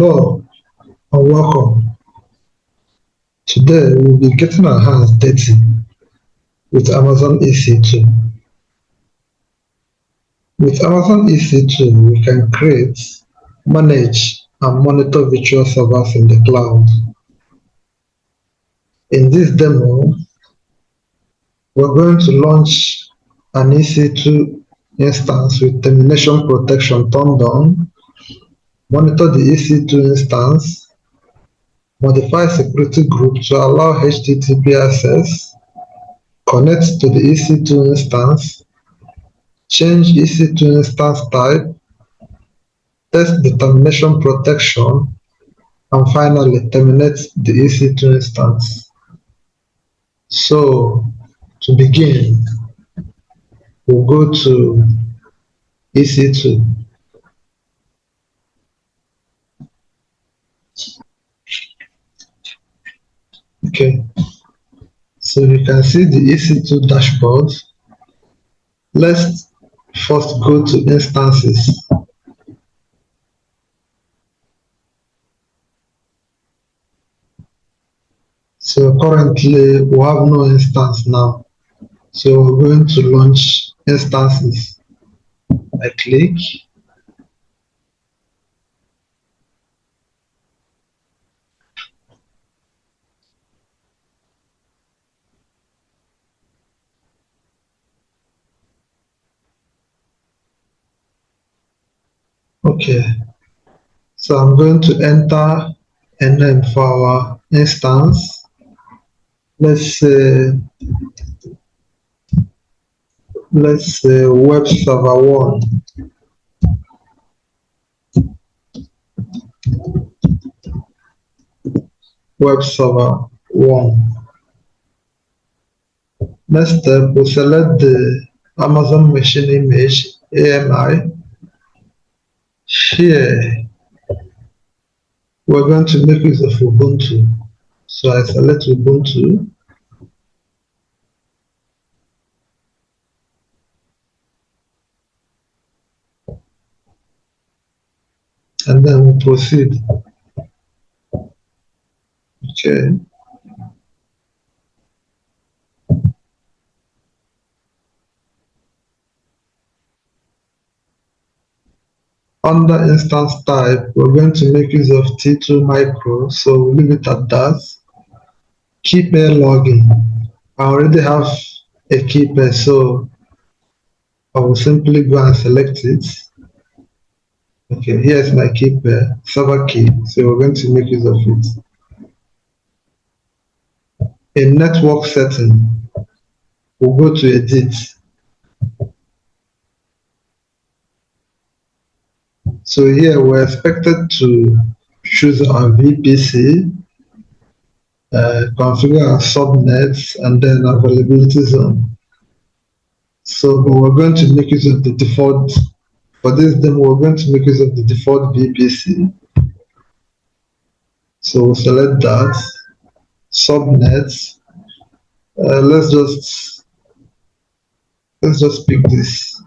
Hello and welcome. Today we'll be getting our hands dirty with Amazon EC2. With Amazon EC2, we can create, manage, and monitor virtual servers in the cloud. In this demo, we're going to launch an EC2 instance with termination protection turned on, monitor the EC2 instance, modify security group to allow HTTP access, connect to the EC2 instance, change EC2 instance type, test the termination protection, and finally terminate the EC2 instance. So, to begin, we'll go to EC2. Okay, so you can see the EC2 dashboard. Let's first go to instances. So currently we have no instance now. So we're going to launch instances. I click. Okay, so I'm going to enter a name for our instance. Let's say web server 1. Web server 1. Next step, we'll select the Amazon machine image, AMI. Here, we're going to make use of Ubuntu. So I select Ubuntu. And then we'll proceed. Okay. Under instance type, we're going to make use of T2 micro, so we'll leave it at that. Key pair login. I already have a key pair, so I will simply go and select it. Okay, here's my key pair, server key, so we're going to make use of it. In network setting, we'll go to edit. So here we're expected to choose our VPC, configure our subnets, and then availability zone. So we're going to make use of the default. For this demo, we're going to make use of the default VPC. So we'll select that. Subnets. Let's just pick this.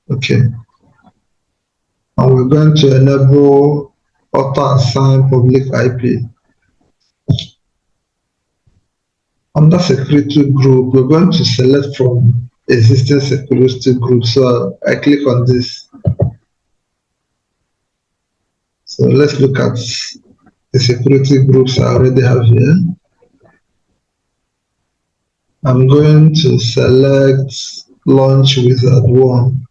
Okay. And we're going to enable auto-assign public IP. Under security group, we're going to select from existing security groups. So I click on this. So let's look at the security groups I already have here. I'm going to select Launch Wizard 1.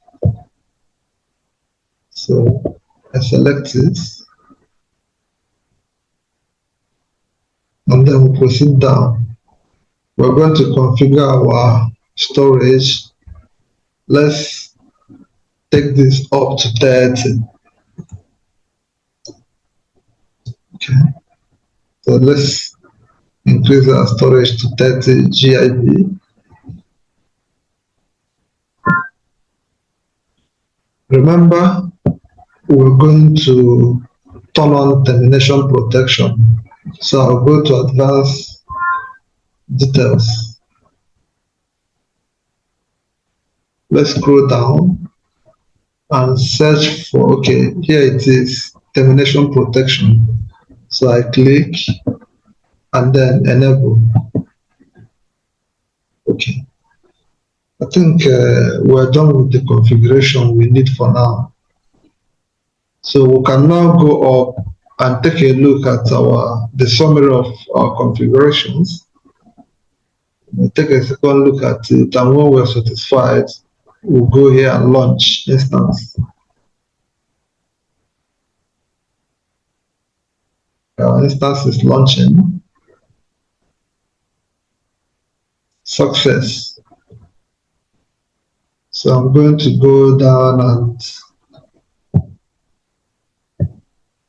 So I select it. And then we'll proceed down. We're going to configure our storage. Let's take this up to 30. Okay. So let's increase our storage to 30 GB. Remember, we're going to turn on termination protection. So I'll go to advanced details. Let's scroll down and search for, okay, here it is, termination protection. So I click and then enable. Okay. I think we're done with the configuration we need for now. So we can now go up and take a look at the summary of our configurations. We'll take a second look at it, and when we're satisfied, we'll go here and launch instance. Our instance is launching. Success. So I'm going to go down and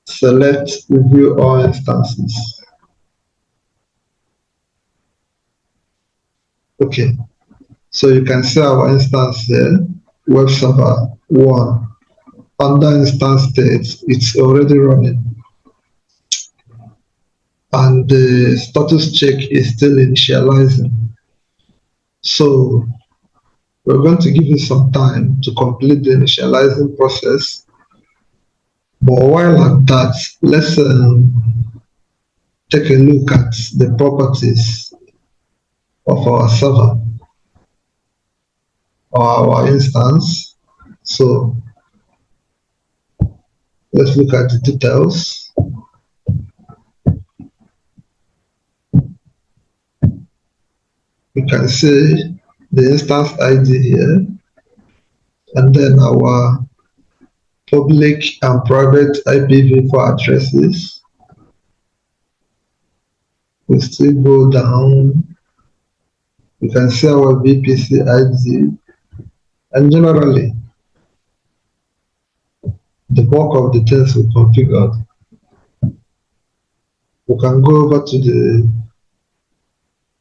select review all instances. Okay, so you can see our instance here, web server 1. Under instance state, it's already running. And the status check is still initializing. So we're going to give it some time to complete the initializing process. But while at that, let's take a look at the properties of our server or our instance. So let's look at the details. We can see the instance ID here, and then our public and private IPv4 addresses. We still go down. You can see our VPC ID, and generally, the bulk of the things we configured. We can go over to the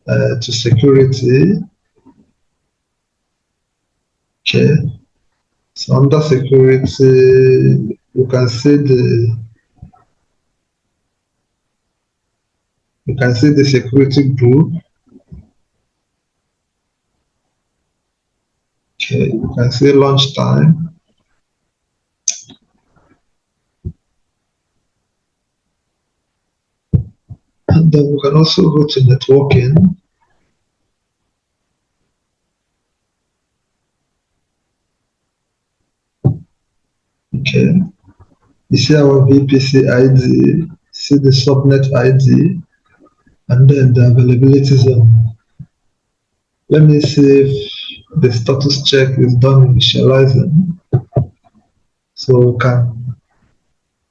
to security. Okay, so under security, you can see the security group. Okay, you can see launch time. And then we can also go to networking. Okay, you see our VPC ID, see the subnet ID, and then the availability zone. Let me see if the status check is done initializing. So we can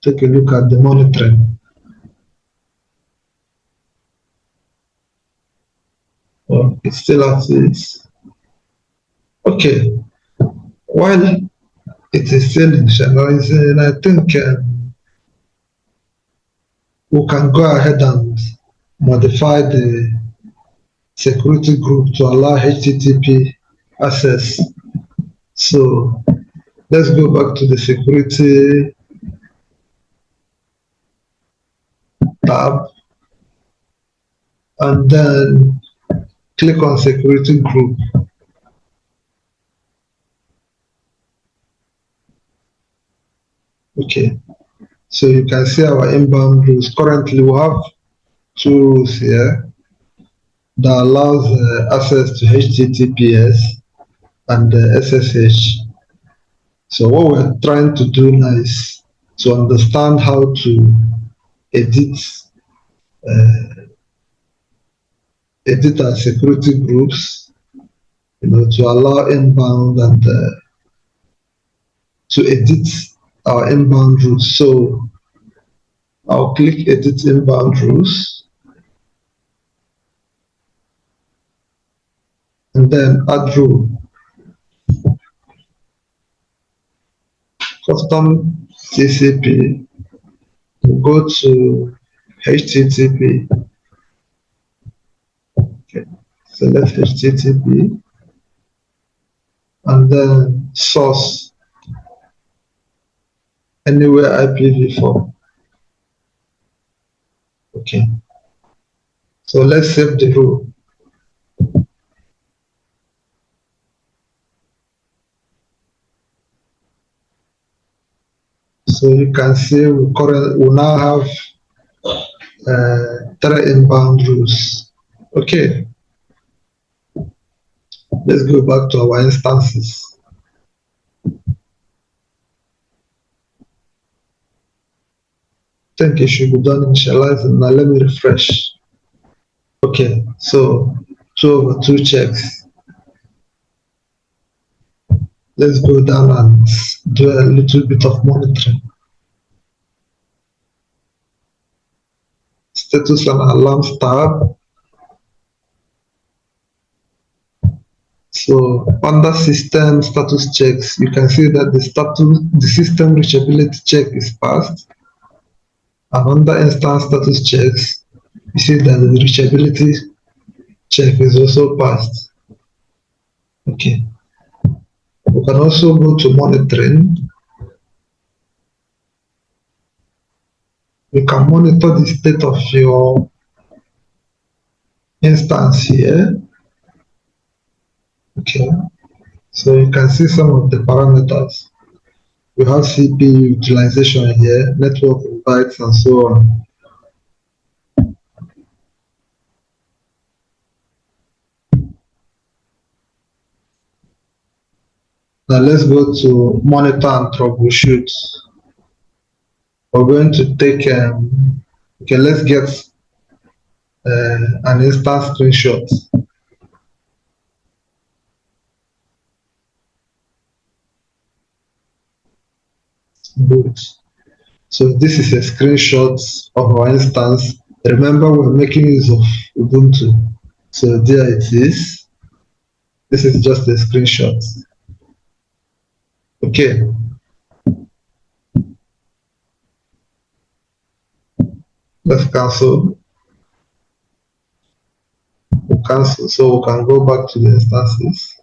take a look at the monitoring. Well, it's still at it. Okay, while it is still initializing, I think we can go ahead and modify the security group to allow HTTP access. So let's go back to the security tab and then click on security group. Okay, so you can see our inbound rules. Currently we have 2 rules here that allows access to HTTPS and SSH. So what we're trying to do now is to understand how to edit our security groups, to allow inbound and to edit our inbound rules. So I'll click edit inbound rules and then add rule. Custom TCP, we'll go to HTTP. Okay, select HTTP and then source anywhere IPv4. Okay, so let's save the rule. So you can see we now have 3 inbound rules. Okay, let's go back to our instances. I think it should be done initializing. Now let me refresh. Okay, so 2/2 checks. Let's go down and do a little bit of monitoring. Status and alarms tab. So under system status checks, you can see that the system reachability check is passed. And under instance status checks, you see that the reachability check is also passed. Okay. We can also go to monitoring. You can monitor the state of your instance here. Okay. So you can see some of the parameters. We have CPU utilization here, network invites, and so on. Now let's go to monitor and troubleshoot. We're going to take, okay, let's get an instance screenshot. Good. So this is a screenshot of our instance. Remember, we're making use of Ubuntu. So there it is. This is just a screenshot. Okay. Let's cancel. We'll cancel, so we can go back to the instances.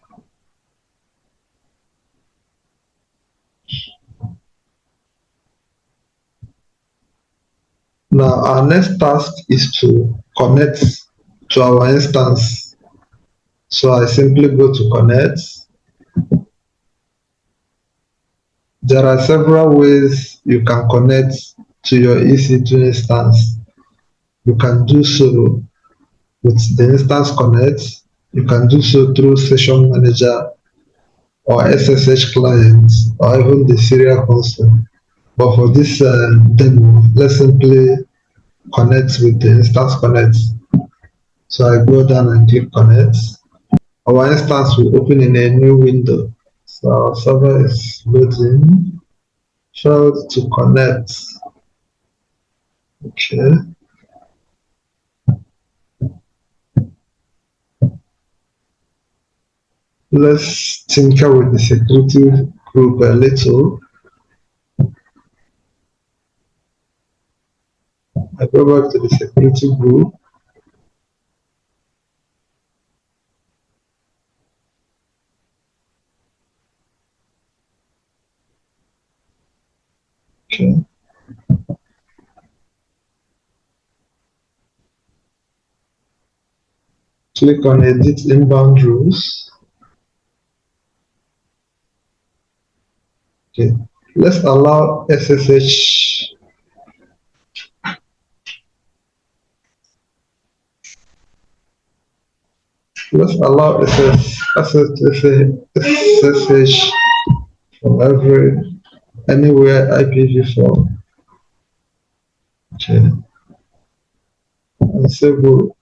Now our next task is to connect to our instance. So I simply go to connect. There are several ways you can connect to your EC2 instance. You can do so with the instance connect. You can do so through session manager or SSH client or even the serial console. But for this demo, let's simply connect with the instance connect. So I go down and click connect. Our instance will open in a new window. So our server is loading. Failed to connect. Okay. Let's tinker with the security group a little. I go back to the security group. Okay. Click on edit inbound rules. Okay. Let's allow SSH. Let's allow SSH from anywhere IPv4. Okay. Disable.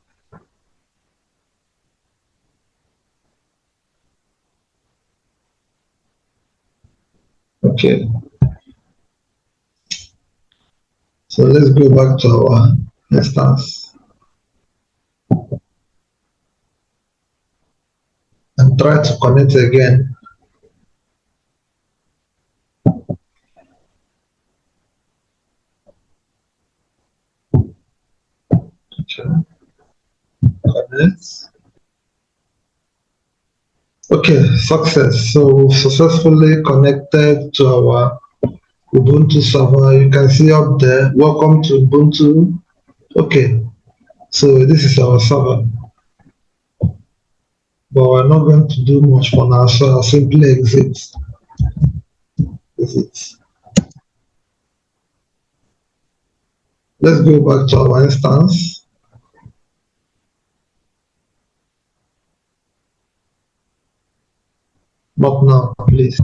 Okay. So let's go back to our instance and try to connect again. Okay. Connect. Okay, success. So we've successfully connected to our Ubuntu server. You can see up there, welcome to Ubuntu. Okay, so this is our server. But we're not going to do much for now, so I'll simply exit. Exit. Let's go back to our instance. Not now, please.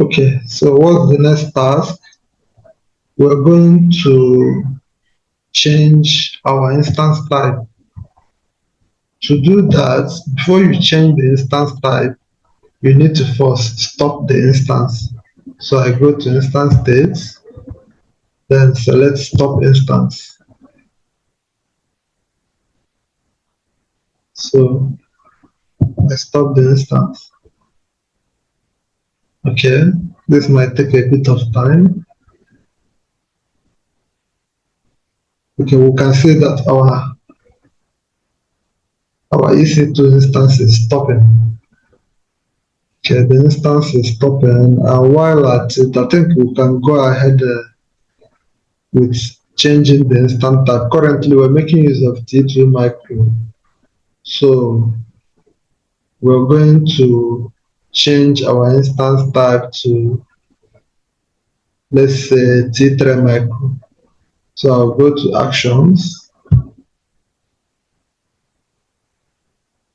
Okay, so what's the next task? We're going to change our instance type. To do that, before you change the instance type, you need to first stop the instance. So I go to instance states, then select stop instance. So I stop the instance. Okay, this might take a bit of time. Okay, we can see that our EC2 instance is stopping. Okay, the instance is stopping, and while at it, I think we can go ahead with changing the instance type. Currently, we're making use of T2 micro, so we're going to change our instance type to, let's say, T3 micro. So I'll go to actions,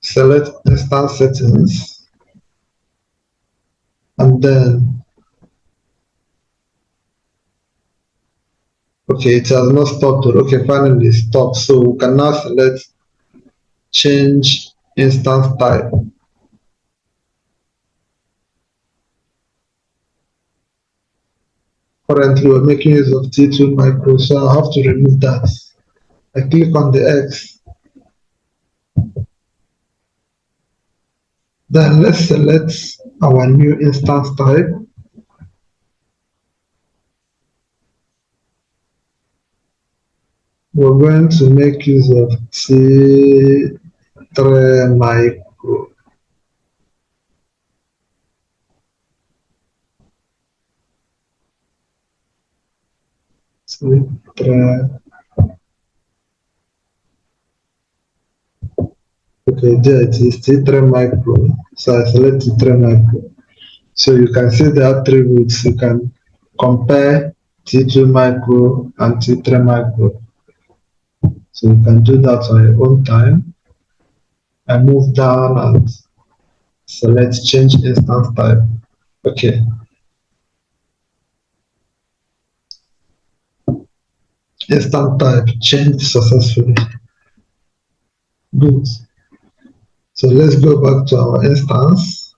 select instance settings, and then, okay, it has not stopped. Okay, finally stopped. So we can now select change instance type. Currently, we're making use of T2 micro, so I'll have to remove that. I click on the X. Then let's select our new instance type. We're going to make use of T3 micro. T3. Okay, there it is, T3 micro. So I select T3 micro. So you can see the attributes. You can compare T2 micro and T3 micro. So you can do that on your own time. I move down and select change instance type. Okay. Instance type changed successfully. Good. So let's go back to our instance.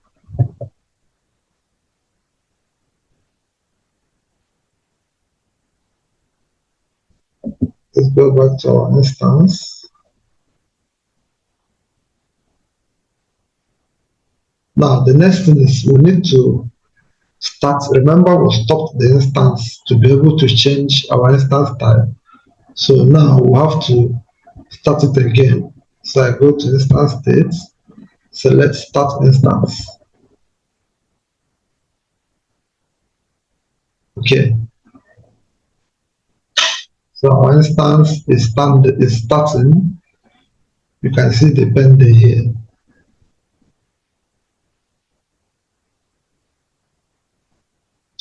Let's go back to our instance. Now the next thing is we need to start. Remember, we stopped the instance to be able to change our instance type. So now we have to start it again. So I go to instance state, select start instance. Okay. So our instance is starting. You can see the pending here.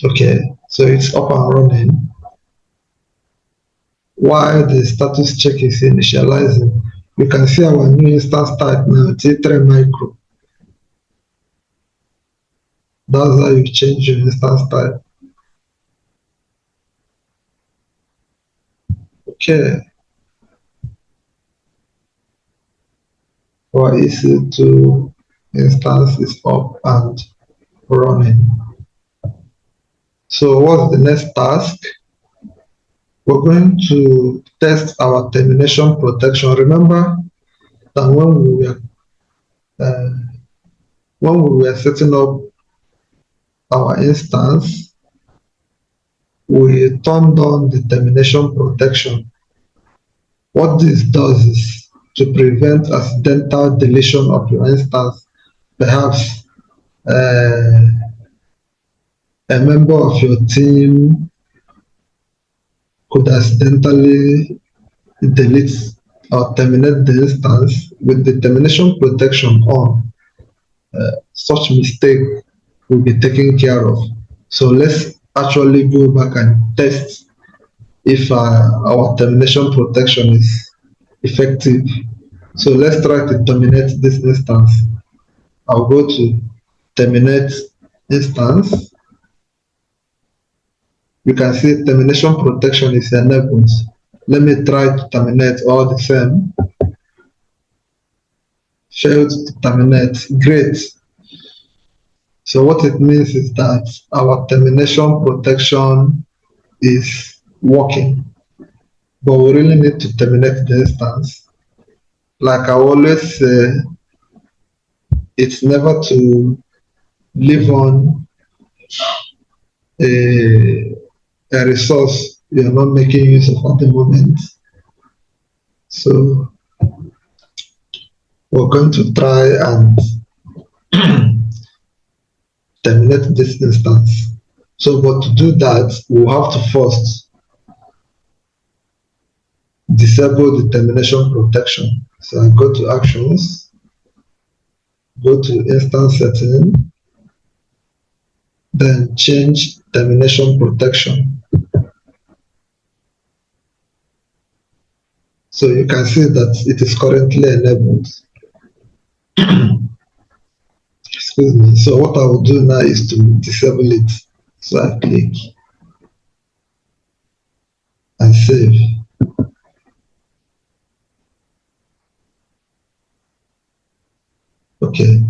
Okay, so it's up and running. While the status check is initializing, you can see our new instance type now, T3 micro. That's how you change your instance type. Okay, our EC2 instance is up and running. So what's the next task? We're going to test our termination protection. Remember that uh, when we were setting up our instance, we turned on the termination protection. What this does is to prevent accidental deletion of your instance. Perhaps uh, a member of your team could accidentally delete or terminate the instance with the termination protection on, such mistake will be taken care of. So let's actually go back and test if our termination protection is effective. So let's try to terminate this instance. I'll go to terminate instance. You can see termination protection is enabled. Let me try to terminate all the same. Failed to terminate. Great. So what it means is that our termination protection is working, but we really need to terminate the instance. Like I always say, it's never to leave on a, a resource you're not making use of at the moment. So we're going to try and terminate this instance. So, but to do that, we'll have to first disable the termination protection. So I go to actions, go to instance setting, then change termination protection. So you can see that it is currently enabled. Excuse me. So what I will do now is to disable it. So I click and save. Okay.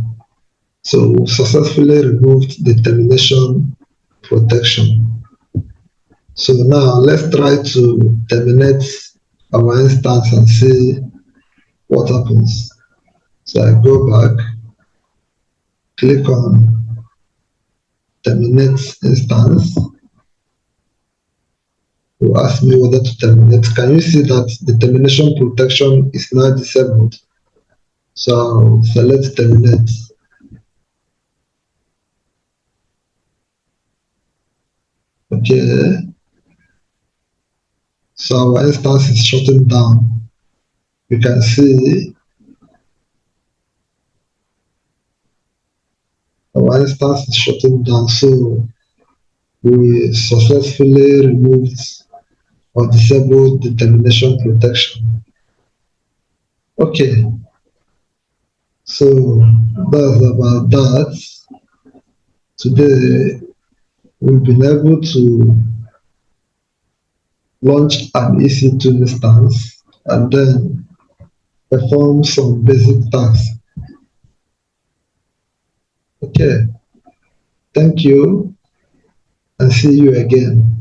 So we successfully removed the termination protection. So now let's try to terminate our instance and see what happens. So I go back, click on terminate instance. It will ask me whether to terminate. Can you see that the termination protection is now disabled? So I'll select terminate. Okay. So our instance is shutting down. You can see our instance is shutting down. So we successfully removed or disabled the termination protection. Okay. So that's about that. Today we've been able to launch an EC2 instance and then perform some basic tasks. Okay, thank you and see you again.